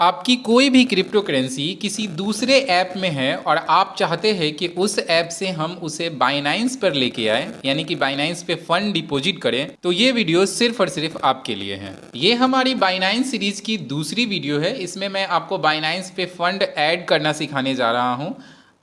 आपकी कोई भी क्रिप्टो करेंसी किसी दूसरे ऐप में है और आप चाहते हैं कि उस ऐप से हम उसे बाइनांस पर लेके आए, यानी कि बाइनांस पे फंड डिपॉजिट करें, तो ये वीडियो सिर्फ और सिर्फ आपके लिए है। ये हमारी बाइनांस सीरीज की दूसरी वीडियो है। इसमें मैं आपको बाइनांस पे फंड ऐड करना सिखाने जा रहा हूँ।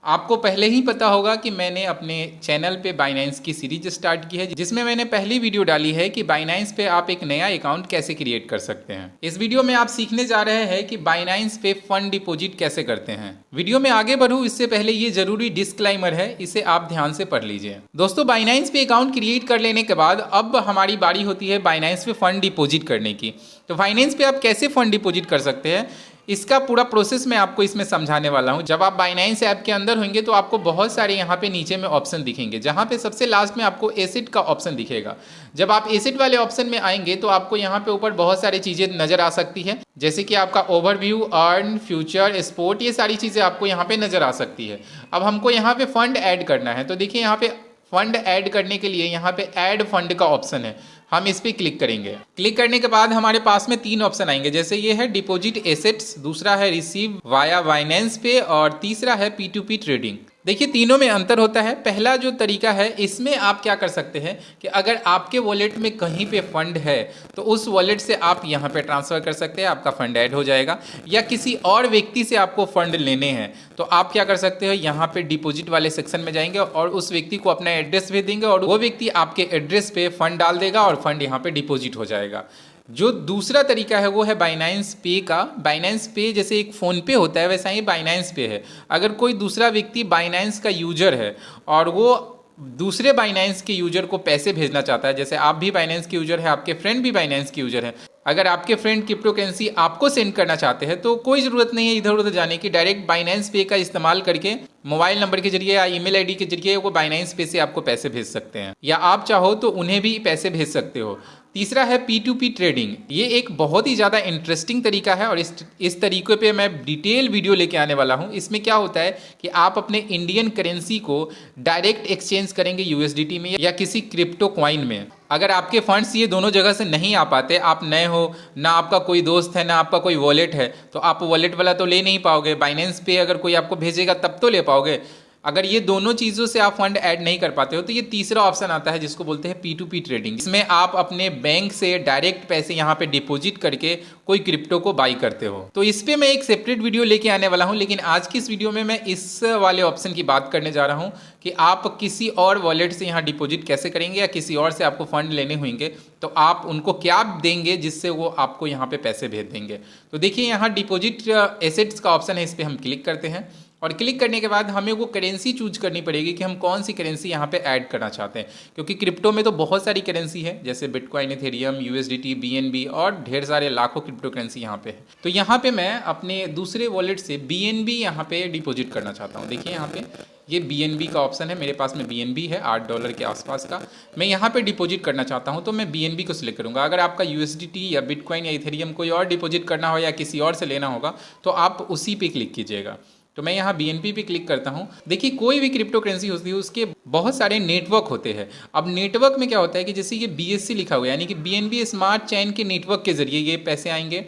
आपको पहले ही पता होगा कि मैंने अपने चैनल पे बाइनांस की सीरीज स्टार्ट की है, जिसमें मैंने पहली वीडियो डाली है कि बाइनांस पे आप एक नया अकाउंट कैसे क्रिएट कर सकते हैं। इस वीडियो में आप सीखने जा रहे हैं कि बाइनांस पे फंड डिपॉजिट कैसे करते हैं। वीडियो में आगे बढ़ूं इससे पहले ये जरूरी डिस्क्लेमर है, इसे आप ध्यान से पढ़ लीजिए। दोस्तों, बाइनांस पे अकाउंट क्रिएट कर लेने के बाद अब हमारी बारी होती है बाइनांस पे फंड डिपॉजिट करने की। तो बाइनांस पे आप कैसे फंड डिपॉजिट कर सकते हैं, इसका पूरा प्रोसेस मैं आपको इसमें समझाने वाला हूं। जब आप बाइनांस ऐप के अंदर होंगे तो आपको बहुत सारे यहाँ पे नीचे में ऑप्शन दिखेंगे, जहाँ पे सबसे लास्ट में आपको एसेट का ऑप्शन दिखेगा। जब आप एसेट वाले ऑप्शन में आएंगे तो आपको यहाँ पे ऊपर बहुत सारी चीज़ें नज़र आ सकती है, जैसे कि आपका ओवरव्यू, अर्न, फ्यूचर, स्पोर्ट, ये सारी चीज़ें आपको यहाँ पे नज़र आ सकती है। अब हमको यहाँ पे फंड ऐड करना है, तो देखिए यहाँ पे फंड ऐड करने के लिए यहाँ पे ऐड फंड का ऑप्शन है, हम इस पर क्लिक करेंगे। क्लिक करने के बाद हमारे पास में तीन ऑप्शन आएंगे, जैसे ये है डिपॉजिट एसेट्स, दूसरा है रिसीव वाया बाइनेंस पे और तीसरा है P2P ट्रेडिंग। देखिए तीनों में अंतर होता है। पहला जो तरीका है, इसमें आप क्या कर सकते हैं कि अगर आपके वॉलेट में कहीं पे फंड है तो उस वॉलेट से आप यहाँ पे ट्रांसफ़र कर सकते हैं, आपका फंड ऐड हो जाएगा। या किसी और व्यक्ति से आपको फंड लेने हैं तो आप क्या कर सकते हो, यहाँ पे डिपॉजिट वाले सेक्शन में जाएंगे और उस व्यक्ति को अपना एड्रेस भेज देंगे और वो व्यक्ति आपके एड्रेस पे फंड डाल देगा और फंड यहाँ पे डिपॉजिट हो जाएगा। जो दूसरा तरीका है वो है बाइनांस पे का। बाइनांस पे जैसे एक फ़ोन पे होता है, वैसा ही बाइनांस पे है। अगर कोई दूसरा व्यक्ति बाइनांस का यूजर है और वो दूसरे बाइनांस के यूजर को पैसे भेजना चाहता है, जैसे आप भी बाइनांस के यूजर है, आपके फ्रेंड भी बाइनांस के यूजर है, अगर आपके फ्रेंड क्रिप्टो करेंसी आपको सेंड करना चाहते हैं तो कोई ज़रूरत नहीं है इधर उधर जाने की। डायरेक्ट बाइनांस पे का इस्तेमाल करके मोबाइल नंबर के जरिए या ईमेल आईडी के जरिए वो बाइनांस पे से आपको पैसे भेज सकते हैं, या आप चाहो तो उन्हें भी पैसे भेज सकते हो। तीसरा है P2P ट्रेडिंग। ये एक बहुत ही ज़्यादा इंटरेस्टिंग तरीका है और इस तरीके पे मैं डिटेल वीडियो लेके आने वाला हूँ। इसमें क्या होता है कि आप अपने इंडियन करेंसी को डायरेक्ट एक्सचेंज करेंगे USDT में या किसी क्रिप्टो कॉइन में। अगर आपके फंड्स ये दोनों जगह से नहीं आ पाते, आप नए हो, ना आपका कोई दोस्त है, ना आपका कोई वॉलेट है, तो आप वॉलेट वाला तो ले नहीं पाओगे। बाइनेंस पे अगर कोई आपको भेजेगा तब तो ले पाओगे। अगर ये दोनों चीज़ों से आप फंड ऐड नहीं कर पाते हो तो ये तीसरा ऑप्शन आता है जिसको बोलते हैं P2P ट्रेडिंग। इसमें आप अपने बैंक से डायरेक्ट पैसे यहाँ पे डिपॉजिट करके कोई क्रिप्टो को बाई करते हो। तो इस पे मैं एक सेपरेट वीडियो लेके आने वाला हूँ, लेकिन आज की इस वीडियो में मैं इस वाले ऑप्शन की बात करने जा रहा हूँ कि आप किसी और वॉलेट से यहाँ डिपॉजिट कैसे करेंगे, या किसी और से आपको फंड लेने होंगे तो आप उनको क्या देंगे जिससे वो आपको यहाँ पे पैसे भेज देंगे। तो देखिए यहाँ डिपॉजिट एसेट्स का ऑप्शन है, इस पर हम क्लिक करते हैं और क्लिक करने के बाद हमें वो करेंसी चूज करनी पड़ेगी कि हम कौन सी करेंसी यहाँ पे ऐड करना चाहते हैं, क्योंकि क्रिप्टो में तो बहुत सारी करेंसी है, जैसे बिटकॉइन, इथेरियम, USDT, BNB और ढेर सारे लाखों क्रिप्टो करेंसी यहाँ पे है। तो यहाँ पे मैं अपने दूसरे वॉलेट से BNB यहाँ पे डिपॉजिट करना चाहता हूँ। देखिए यहाँ पे ये BNB का ऑप्शन है, मेरे पास में BNB है $8 के आसपास का। मैं यहाँ पे डिपॉजिट करना चाहता हूँ तो मैं BNB को सिलेक्ट करूँगा। अगर आपका USDT या बिटकॉइन या इथेरियम कोई और डिपॉजिट करना हो या किसी और से लेना होगा तो आप उसी पे क्लिक कीजिएगा। तो मैं यहाँ BNB पे क्लिक करता हूँ। देखिए कोई भी क्रिप्टो करेंसी होती है उसके बहुत सारे नेटवर्क होते हैं। अब नेटवर्क में क्या होता है कि जैसे ये BSC लिखा हुआ है, यानी कि BNB स्मार्ट चेन के नेटवर्क के जरिए ये पैसे आएंगे।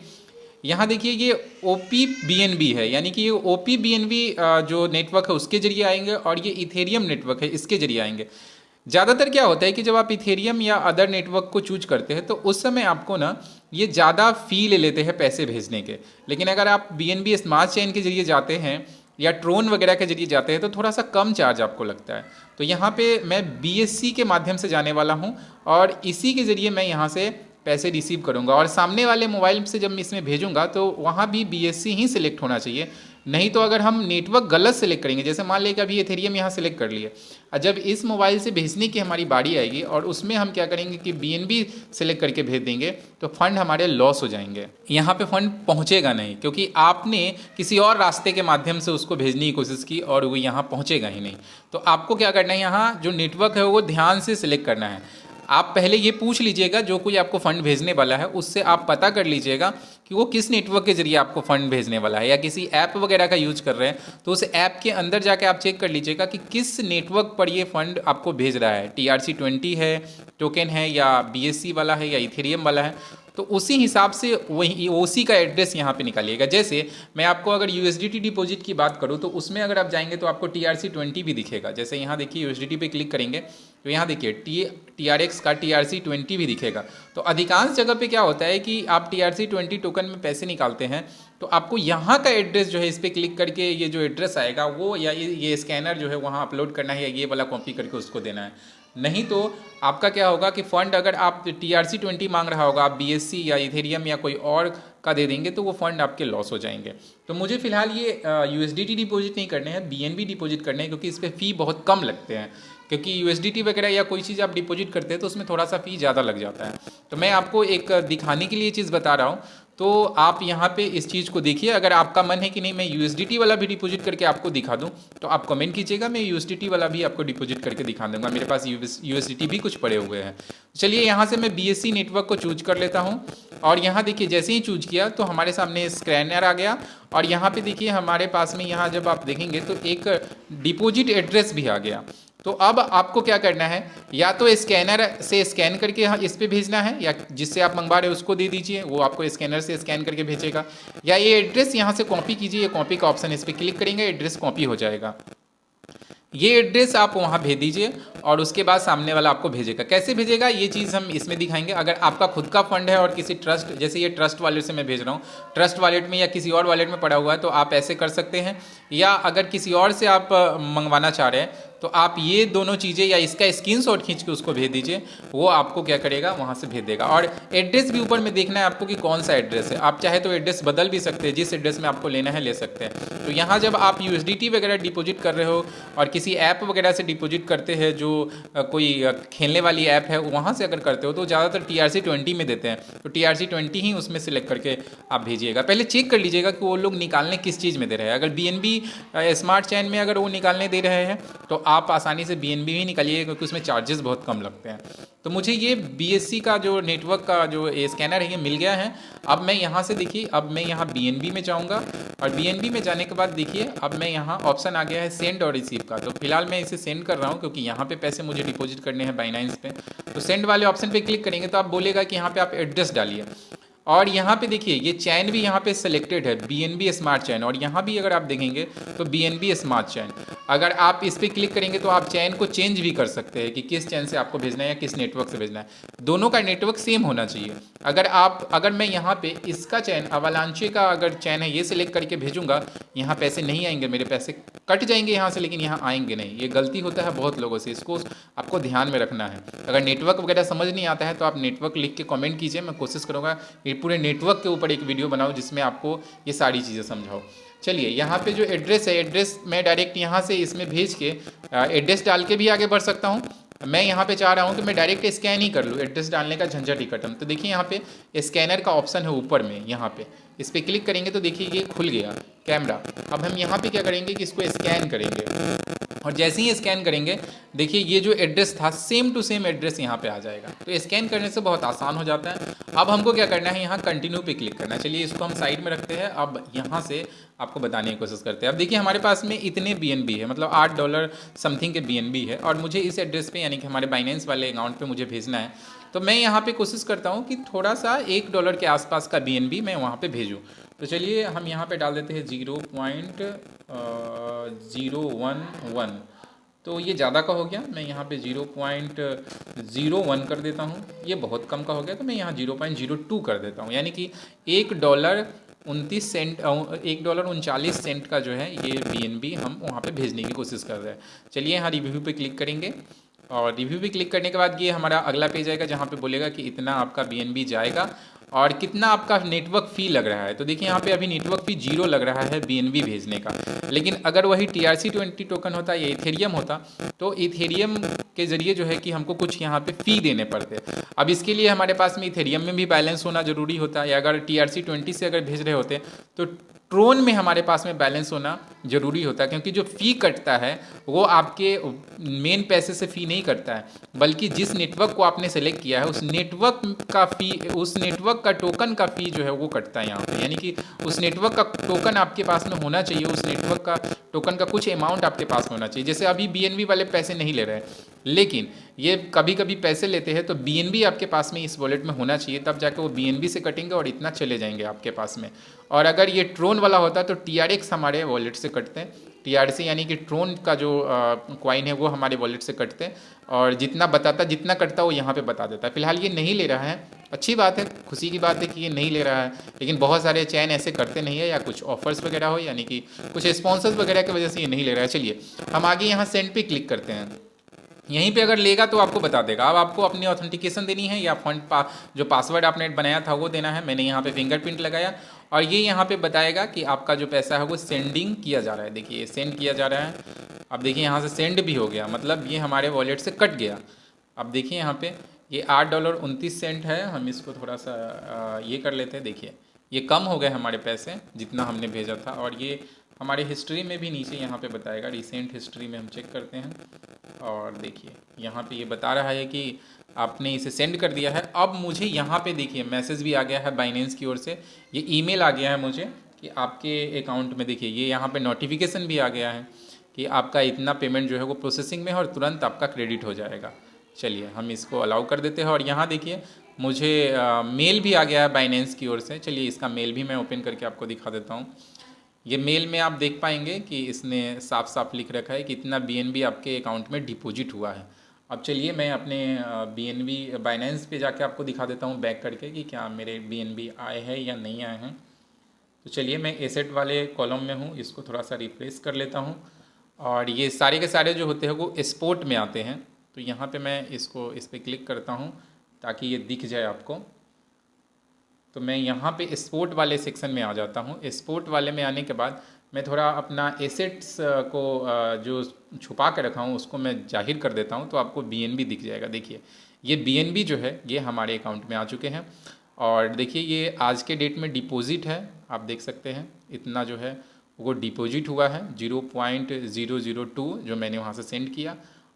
यहाँ देखिए ये OP-BNB है, यानी कि ये OP-BNB जो नेटवर्क है उसके जरिए आएंगे, और ये इथेरियम नेटवर्क है इसके जरिए आएंगे। ज़्यादातर क्या होता है कि जब आप इथेरियम या अदर नेटवर्क को चूज करते हैं तो उस समय आपको ना ये ज़्यादा फ़ी ले लेते हैं पैसे भेजने के, लेकिन अगर आप BNB स्मार्ट चेन के जरिए जाते हैं या ट्रोन वगैरह के जरिए जाते हैं तो थोड़ा सा कम चार्ज आपको लगता है। तो यहाँ पे मैं BSC के माध्यम से जाने वाला हूँ और इसी के ज़रिए मैं यहाँ से पैसे रिसीव करूँगा, और सामने वाले मोबाइल से जब मैं इसमें भेजूँगा तो वहाँ भी BSC ही सिलेक्ट होना चाहिए। नहीं तो अगर हम नेटवर्क गलत सेलेक्ट करेंगे, जैसे मान लें कि अभी एथेरियम यहाँ सेलेक्ट कर लिए, और जब इस मोबाइल से भेजने की हमारी बारी आएगी और उसमें हम क्या करेंगे कि BNB सेलेक्ट करके भेज देंगे तो फंड हमारे लॉस हो जाएंगे। यहाँ पे फंड पहुँचेगा नहीं, क्योंकि आपने किसी और रास्ते के माध्यम से उसको भेजने की कोशिश की और वो यहाँ पहुँचेगा ही नहीं। तो आपको क्या करना है, यहाँ जो नेटवर्क है वो ध्यान से सिलेक्ट करना है। आप पहले ये पूछ लीजिएगा, जो कोई आपको फ़ंड भेजने वाला है उससे आप पता कर लीजिएगा कि वो किस नेटवर्क के जरिए आपको फ़ंड भेजने वाला है, या किसी ऐप वगैरह का यूज कर रहे हैं तो उस ऐप के अंदर जाके आप चेक कर लीजिएगा कि किस नेटवर्क पर ये फ़ंड आपको भेज रहा है। TRC20 है, टोकन है, या BSC वाला है, या इथेरियम वाला है। तो उसी हिसाब से वही उसी का एड्रेस यहाँ पे निकालिएगा। जैसे मैं आपको अगर USDT डिपॉजिट की बात करूँ तो उसमें अगर आप जाएंगे तो आपको TRC20 भी दिखेगा। जैसे यहाँ देखिए USDT पे क्लिक करेंगे तो यहाँ देखिए TRX का TRC20 भी दिखेगा। तो अधिकांश जगह पे क्या होता है कि आप TRC20 टोकन में पैसे निकालते हैं तो आपको यहाँ का एड्रेस जो है इस पर क्लिक करके ये जो एड्रेस आएगा वो या ये स्कैनर जो है वहाँ अपलोड करना है या ये वाला कॉपी करके उसको देना है। नहीं तो आपका क्या होगा कि फंड अगर आप TRC20 मांग रहा होगा आप BSC या इथेरियम या कोई और का दे देंगे तो वो फंड आपके लॉस हो जाएंगे। तो मुझे फिलहाल ये USDT डिपॉजिट नहीं करने हैं, BNB डिपॉजिट करने हैं, क्योंकि इस पर फ़ी बहुत कम लगते हैं। क्योंकि USDT वगैरह या कोई चीज़ आप डिपॉजिट करते हैं तो उसमें थोड़ा सा फ़ी ज़्यादा लग जाता है। तो मैं आपको एक दिखाने के लिए चीज़ बता रहा हूँ, तो आप यहाँ पे इस चीज़ को देखिए। अगर आपका मन है कि नहीं मैं USDT वाला भी डिपॉजिट करके आपको दिखा दूँ तो आप कमेंट कीजिएगा, मैं USDT वाला भी आपको डिपॉजिट करके दिखा दूँगा। मेरे पास USDT भी कुछ पड़े हुए हैं। चलिए यहाँ से मैं BSC नेटवर्क को चूज कर लेता हूँ और यहाँ देखिए जैसे ही चूज किया तो हमारे सामने स्कैनर आ गया और यहाँ पे देखिए हमारे पास में यहाँ जब आप देखेंगे तो एक डिपॉजिट एड्रेस भी आ गया। तो अब आपको क्या करना है, या तो स्कैनर से स्कैन करके इस पे भेजना है या जिससे आप मंगवा रहे हो उसको दे दीजिए, वो आपको स्कैनर से स्कैन करके भेजेगा, या ये एड्रेस यहाँ से कॉपी कीजिए। ये कॉपी का ऑप्शन इस पर क्लिक करेंगे, एड्रेस कॉपी हो जाएगा। ये एड्रेस आप वहाँ भेज दीजिए और उसके बाद सामने वाला आपको भेजेगा। कैसे भेजेगा ये चीज़ हम इसमें दिखाएंगे। अगर आपका खुद का फंड है और किसी ट्रस्ट, जैसे ये ट्रस्ट वॉलेट से मैं भेज रहा हूँ, ट्रस्ट वॉलेट में या किसी और वॉलेट में पड़ा हुआ है तो आप ऐसे कर सकते हैं, या अगर किसी और से आप मंगवाना चाह रहे हैं तो आप ये दोनों चीज़ें या इसका स्क्रीनशॉट खींच के उसको भेज दीजिए, वो आपको क्या करेगा वहाँ से भेज देगा। और एड्रेस भी ऊपर में देखना है आपको कि कौन सा एड्रेस है। आप चाहे तो एड्रेस बदल भी सकते हैं, जिस एड्रेस में आपको लेना है ले सकते हैं। तो यहाँ जब आप USDT वगैरह डिपॉजिट कर रहे हो और किसी ऐप वगैरह से डिपॉजिट करते हैं, जो कोई खेलने वाली ऐप है वहाँ से अगर करते हो तो ज़्यादातर TRC20 में देते हैं, तो TRC20 ही उसमें सिलेक्ट करके आप भेजिएगा। पहले चेक कर लीजिएगा कि वो लोग निकालने किस चीज़ में दे रहे हैं। अगर BNB स्मार्ट चैन में अगर वो निकालने दे रहे हैं तो आप आसानी से BNB ही निकालिएगा, क्योंकि उसमें चार्जेस बहुत कम लगते हैं। तो मुझे ये BSC का जो नेटवर्क का जो स्कैनर है ये मिल गया है। अब मैं यहाँ से देखिए, अब मैं यहाँ BNB में जाऊँगा और BNB में जाने के बाद देखिए अब मैं यहाँ ऑप्शन आ गया है सेंड और रिसीव का। तो फिलहाल मैं इसे सेंड कर रहा हूँ क्योंकि यहाँ पे पैसे मुझे डिपॉजिट करने हैं बाइनांस पे। तो सेंड वाले ऑप्शन पे क्लिक करेंगे तो आप बोलेगा कि यहाँ पे आप एड्रेस डालिए और यहाँ पे देखिए ये चैन भी यहाँ पे सेलेक्टेड है BNB स्मार्ट चैन, और यहाँ भी अगर आप देखेंगे तो BNB स्मार्ट चैन। अगर आप इस पर क्लिक करेंगे तो आप चैन को चेंज भी कर सकते हैं कि किस चैन से आपको भेजना है या किस नेटवर्क से भेजना है। दोनों का नेटवर्क सेम होना चाहिए। अगर मैं यहाँ पे इसका चैन अवालांचे का अगर चैन है ये सिलेक्ट करके भेजूंगा, यहाँ पैसे नहीं आएंगे, मेरे पैसे कट जाएंगे यहाँ से, लेकिन यहाँ आएंगे नहीं। ये गलती होता है बहुत लोगों से, इसको आपको ध्यान में रखना है। अगर नेटवर्क वगैरह समझ नहीं आता है तो आप नेटवर्क लिख के कमेंट कीजिए, मैं कोशिश करूँगा पूरे नेटवर्क के ऊपर एक वीडियो बनाऊँ जिसमें आपको ये सारी चीज़ें समझाओ। चलिए यहाँ पे जो एड्रेस है, एड्रेस मैं डायरेक्ट यहाँ से इसमें भेज के एड्रेस डाल के भी आगे बढ़ सकता हूँ। मैं यहाँ पे चाह रहा हूँ कि मैं डायरेक्ट स्कैन ही कर लूँ, एड्रेस डालने का झंझट ही खत्म। तो देखिए यहाँ पे स्कैनर का ऑप्शन है ऊपर में, यहाँ पे इस पर क्लिक करेंगे तो देखिए ये खुल गया कैमरा। अब हम यहाँ पे क्या करेंगे कि इसको स्कैन करेंगे और जैसे ही स्कैन करेंगे देखिए ये जो एड्रेस था सेम टू सेम एड्रेस यहाँ पे आ जाएगा। तो स्कैन करने से बहुत आसान हो जाता है। अब हमको क्या करना है, यहाँ कंटिन्यू पे क्लिक करना है। चलिए इसको हम साइड में रखते हैं। अब यहाँ से आपको बताने की कोशिश करते हैं। अब देखिए हमारे पास में इतने BNB है, मतलब $8 समथिंग के BNB है और मुझे इस एड्रेस पे यानी कि हमारे बाइनेंस वाले अकाउंट पे मुझे भेजना है। तो मैं यहाँ पे कोशिश करता हूँ कि थोड़ा सा $1 के आसपास का BNB मैं वहाँ पे भेजूँ। तो चलिए हम यहाँ पे डाल देते हैं 0.011। तो ये ज़्यादा का हो गया, मैं यहाँ पे 0.01 कर देता हूँ। ये बहुत कम का हो गया तो मैं यहाँ 0.02 कर देता हूँ, यानी कि $1.39 का जो है ये BNB हम वहाँ पे भेजने की कोशिश कर रहे हैं। चलिए यहाँ रिव्यू पे क्लिक करेंगे और रिव्यू पे क्लिक करने के बाद ये हमारा अगला पेज आएगा जहाँ पे बोलेगा कि इतना आपका BNB जाएगा और कितना आपका नेटवर्क फ़ी लग रहा है। तो देखिए यहाँ पे अभी नेटवर्क फ़ी 0 लग रहा है BNB भेजने का, लेकिन अगर वही TRC20 टोकन होता या इथेरियम होता तो इथेरियम के ज़रिए जो है कि हमको कुछ यहाँ पे फ़ी देने पड़ते। अब इसके लिए हमारे पास में इथेरियम में भी बैलेंस होना ज़रूरी होता, या अगर TRC20 से अगर भेज रहे होते तो ट्रोन में हमारे पास में बैलेंस होना ज़रूरी होता है, क्योंकि जो फ़ी कटता है वो आपके मेन पैसे से फ़ी नहीं कटता है, बल्कि जिस नेटवर्क को आपने सेलेक्ट किया है उस नेटवर्क का फ़ी, उस नेटवर्क का टोकन का फ़ी जो है वो कटता है यहाँ पे। यानी कि उस नेटवर्क का टोकन आपके पास में होना चाहिए, उस नेटवर्क का टोकन का कुछ अमाउंट आपके पास में होना चाहिए। जैसे अभी BNB वाले पैसे नहीं ले रहे हैं लेकिन ये कभी कभी पैसे लेते हैं, तो BNB आपके पास में इस वॉलेट में होना चाहिए, तब जाके वो BNB से कटेंगे और इतना चले जाएंगे आपके पास में। और अगर ये ट्रोन वाला होता है तो TRX हमारे वॉलेट से कटते हैं, TRC यानी कि ट्रोन का जो कॉइन है वो हमारे वॉलेट से कटते हैं, और जितना जितना कटता वो यहाँ पे बता देता है। फिलहाल ये नहीं ले रहा है, अच्छी बात है, खुशी की बात है कि ये नहीं ले रहा है, लेकिन बहुत सारे चैन ऐसे करते नहीं है, या कुछ ऑफर्स वगैरह हो, यानी कि कुछ स्पॉन्सर्स वगैरह की वजह से ये नहीं ले रहा है। चलिए हम आगे यहाँ सेंड पे क्लिक करते हैं। यहीं पे अगर लेगा तो आपको बता देगा। अब आपको अपनी ऑथेंटिकेशन देनी है, या जो पासवर्ड आपने बनाया था वो देना है। मैंने यहाँ पे फिंगरप्रिंट लगाया और ये यहाँ पे बताएगा कि आपका जो पैसा है वो सेंडिंग किया जा रहा है। देखिए सेंड किया जा रहा है। अब देखिए यहाँ से सेंड भी हो गया, मतलब ये हमारे वॉलेट से कट गया। अब देखिए यहाँ पे ये $8.29 है। हम इसको थोड़ा सा ये कर लेते हैं। देखिए ये कम हो गए हमारे पैसे जितना हमने भेजा था, और ये हमारे हिस्ट्री में भी नीचे यहाँ पे बताएगा। रिसेंट हिस्ट्री में हम चेक करते हैं और देखिए यहाँ पे ये बता रहा है कि आपने इसे सेंड कर दिया है। अब मुझे यहाँ पे देखिए मैसेज भी आ गया है बाइनेंस की ओर से, ये ईमेल आ गया है मुझे कि आपके अकाउंट में देखिए ये यहाँ पे नोटिफिकेशन भी आ गया है कि आपका इतना पेमेंट जो है वो प्रोसेसिंग में है और तुरंत आपका क्रेडिट हो जाएगा। चलिए हम इसको अलाउ कर देते हैं। और यहाँ देखिए मुझे मेल भी आ गया है बाइनेंस की ओर से। चलिए इसका मेल भी मैं ओपन करके आपको दिखा देता हूँ। ये मेल में आप देख पाएंगे कि इसने साफ साफ लिख रखा है कि इतना BNB आपके अकाउंट में डिपॉजिट हुआ है। अब चलिए मैं अपने BNB बाइनेंस पे जाके आपको दिखा देता हूँ बैक करके कि क्या मेरे BNB आए हैं या नहीं आए हैं। तो चलिए मैं एसेट वाले कॉलम में हूँ, इसको थोड़ा सा रिफ्रेश कर लेता हूँ, और ये सारे के सारे जो होते हैं वो स्पोर्ट में आते हैं। तो यहाँ पे मैं इस पर क्लिक करता हूँ ताकि ये दिख जाए आपको। तो मैं यहाँ पे स्पोर्ट वाले सेक्शन में आ जाता हूँ। स्पोर्ट वाले में आने के बाद मैं थोड़ा अपना एसेट्स को जो छुपा के रखा हूँ उसको मैं जाहिर कर देता हूँ, तो आपको BNB दिख जाएगा। देखिए ये BNB जो है ये हमारे अकाउंट में आ चुके हैं, और देखिए ये आज के डेट में डिपॉजिट है। आप देख सकते हैं इतना जो है वो डिपॉजिट हुआ है 0.002 जो मैंने वहाँ से सेंड किया।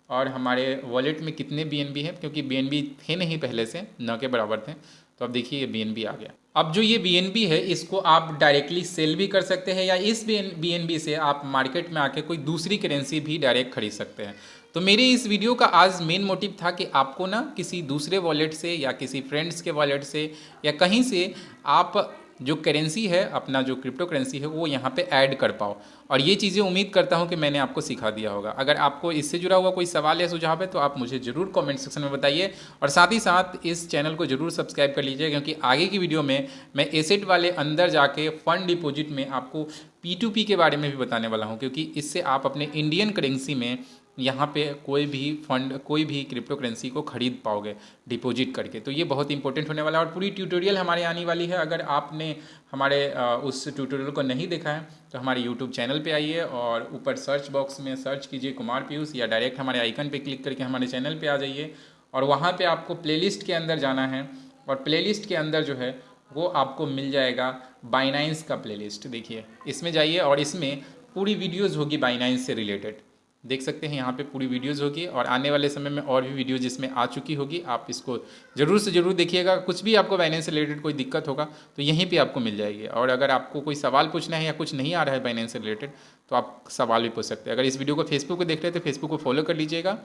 और हमारे वॉलेट में कितने BNB हैं, क्योंकि BNB थे नहीं पहले से, न के बराबर थे, तो अब देखिए ये BNB आ गया। अब जो ये BNB है इसको आप डायरेक्टली सेल भी कर सकते हैं, या इस BNB से आप मार्केट में आके कोई दूसरी करेंसी भी डायरेक्ट खरीद सकते हैं। तो मेरे इस वीडियो का आज मेन मोटिव था कि आपको ना किसी दूसरे वॉलेट से या किसी फ्रेंड्स के वॉलेट से या कहीं से आप जो करेंसी है, अपना जो क्रिप्टो करेंसी है वो यहाँ पे ऐड कर पाओ। और ये चीज़ें उम्मीद करता हूँ कि मैंने आपको सिखा दिया होगा। अगर आपको इससे जुड़ा हुआ कोई सवाल या सुझाव है तो आप मुझे ज़रूर कमेंट सेक्शन में बताइए, और साथ ही साथ इस चैनल को ज़रूर सब्सक्राइब कर लीजिए, क्योंकि आगे की वीडियो में मैं एसेट वाले अंदर जाके फंड डिपॉजिट में आपको P2P के बारे में भी बताने वाला हूँ, क्योंकि इससे आप अपने इंडियन करेंसी में यहाँ पे कोई भी फंड, कोई भी क्रिप्टो करेंसी को खरीद पाओगे डिपॉजिट करके। तो ये बहुत इंपॉर्टेंट होने वाला है, और पूरी ट्यूटोरियल हमारे आने वाली है। अगर आपने हमारे उस ट्यूटोरियल को नहीं देखा है तो हमारे यूट्यूब चैनल पे आइए, और ऊपर सर्च बॉक्स में सर्च कीजिए कुमार पीयूष, या डायरेक्ट हमारे आइकन पे क्लिक करके हमारे चैनल पे आ जाइए, और वहाँ पे आपको प्लेलिस्ट के अंदर जाना है, और प्लेलिस्ट के अंदर जो है वो आपको मिल जाएगा बाइनेंस का प्लेलिस्ट। देखिए इसमें जाइए, और इसमें पूरी वीडियोज़ होगी बाइनेंस से रिलेटेड, देख सकते हैं यहाँ पे पूरी वीडियोज़ होगी, और आने वाले समय में और भी वीडियो जिसमें आ चुकी होगी। आप इसको ज़रूर से ज़रूर देखिएगा। कुछ भी आपको बाइनेंस से रिलेटेड कोई दिक्कत होगा तो यहीं पे आपको मिल जाएगी, और अगर आपको कोई सवाल पूछना है या कुछ नहीं आ रहा है बाइनेंस से रिलेटेड तो आप सवाल भी पूछ सकते हैं। अगर इस वीडियो को फेसबुक पर देख रहे हैं तो फेसबुक को फॉलो कर लीजिएगा,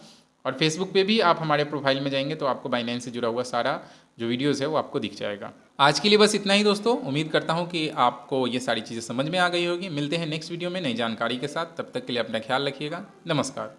और फेसबुक पे भी आप हमारे प्रोफाइल में जाएंगे तो आपको बाइनेंस से जुड़ा हुआ सारा जो वीडियोज़ है वो आपको दिख जाएगा। आज के लिए बस इतना ही दोस्तों। उम्मीद करता हूँ कि आपको ये सारी चीज़ें समझ में आ गई होगी। मिलते हैं नेक्स्ट वीडियो में नई जानकारी के साथ, तब तक के लिए अपना ख्याल रखिएगा। नमस्कार।